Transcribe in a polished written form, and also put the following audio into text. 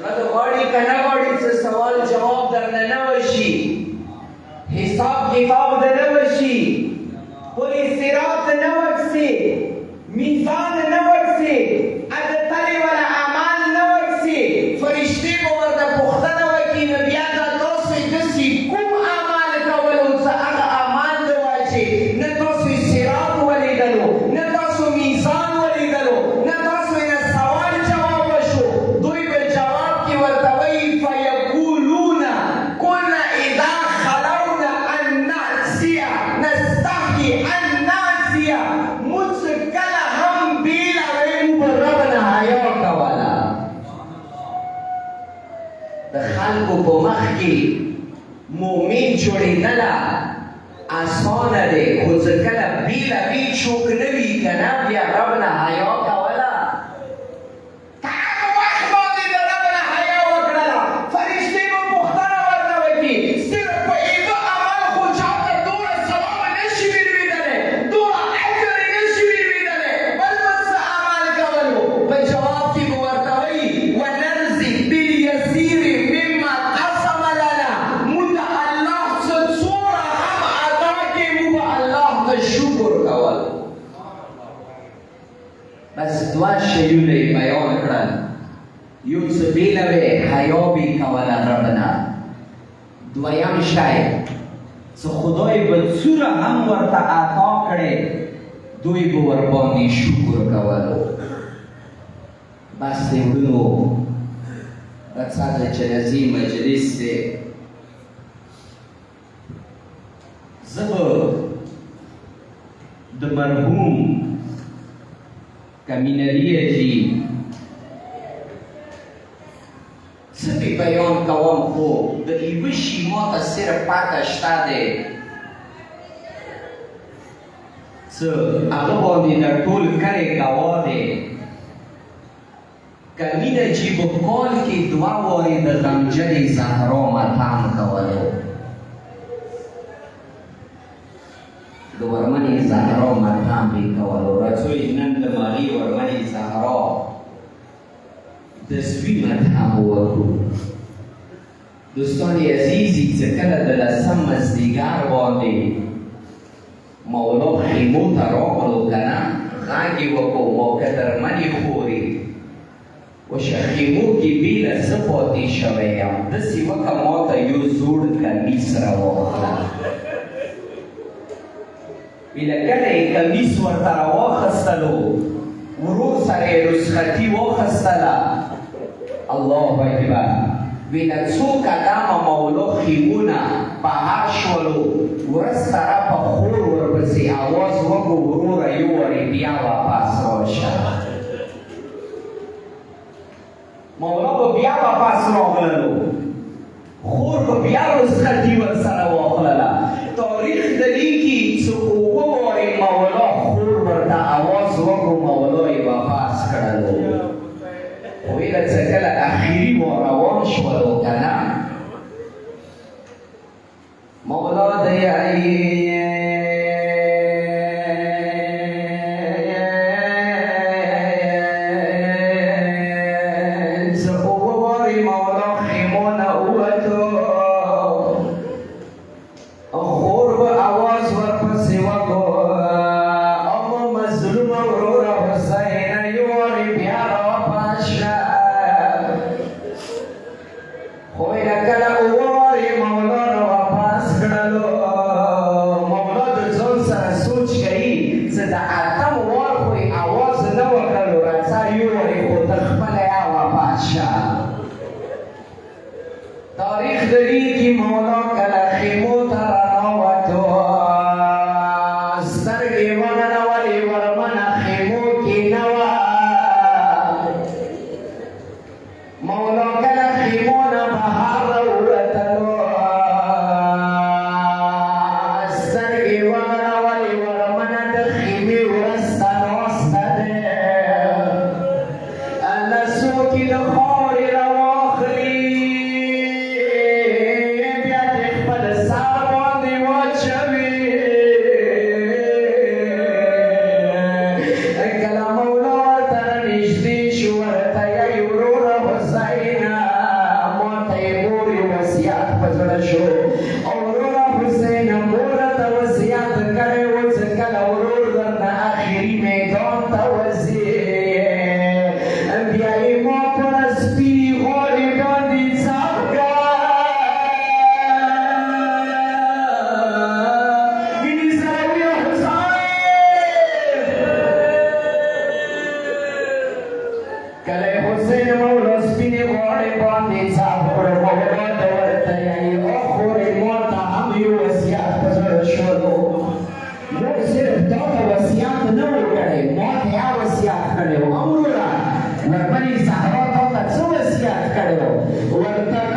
د غواړي که نه غواړي څه سوال جواب درنه نه وشي، حساب کتاب د نه وشي، پل صراط نه ورسي، میزان نه ورسي، عدتلې ولا اعمال نه ورسي، فرشتې به ورته پوښتنه وکړي نو بیا دا تاسو داسې کوم اعمال کول او څه هغه اعمال نه وای چې نه تاسو صراط ولیدلو، نه تاسو میزان ولیدلو، نه تاسو نه سوال جواب وشو. دوی به جواب کې ورته وایي فیقولون کنا اذا خلونا ان نأسی نستحی ان نأسی موږ کله هم بیلوي موږ به رب نه حیا کوله. د خلکو په مخ کې مؤمن جوړېدله اسانه دی، خو څه کله بیلوي څوک نه وي که نه بیا رب نه حیا کوله. په هغه وخت باندې د رب نه حیا وکړله، فرشتې به پوښتنه ورته وکړي صرف په ایده عمل خو چاته دومره ثواب نه شي ورلوېدلی، دومره اجر یې نه شي ورلوېدلی، بل بل څه عمل کولو. په جواب کې به ورته وایي ونرضي بالیسیر مما قسم لنا، موږ ته الله څه څومره هم ادا کړي موږ به الله ته شکر کول. بس دوه شیونه یې بیان کړل، یو څه بیلوې حیا به یې کوله رب نه، دویم شی څه خدای به څومره هم ورته عطا کړې دوی به ورباندې شکر کولو. بس دی وروڼو راڅخه چې راځي مجلس دی، زه به د مرحوم کمینري حاجي څه به بیان کوم، خو د یوه شي ماته صرف پته شته دی، څه هغه باندې د ټول کلی ګواه دی. کمین حاجي په کال کې دوه وارې د غمجنې زهرا ماتم کولو، د ورمنې زهرا ماتم به یې کولو. راځئ نن د مالي ورمنې زهرا د سوي ماتم وکړو. دوستان عزیزي چې کله د لسم مازدیګر باندې مولا خیمو ته راغلو که نه، غږ یې وکړو ما که درمنې خورې وشه خیمو کې بیله زه پاتې شوی یم، داسې وکړه ما ته یو زوړ کمیس راواخله. بیله کله یې کمیس ورته راواخیستلو، ورور سره یې رخصتي واخیستله، الله اکبر. ویله څو قدمه مولا خیمونه بهر شولو، ورځ طرفه خور ورپسې اواز وکړو وروره یو وارې بیا واپس راشه. مولا به بیا واپس راغللو، خور به بیا رخصتي ورسره واخلله. تاریخ د لیکي چې اووه وارې مولا خور ورته اواز وکړو، مولا یې واپس کړلو. خو ویله چې کله اخري وار روان شولو که نه، مولا د کله حسین مولا سپینې غاړې باندې صاحب کړو مولا ته ورته یې او خورې مور ته هم یو وصیت په زړه شولو موږ صرف تا ته وصیت نه و کړی ما ته یا وصیت کړی و امروره ورپنې صحابه تا ته څه وصیت کړی و ورته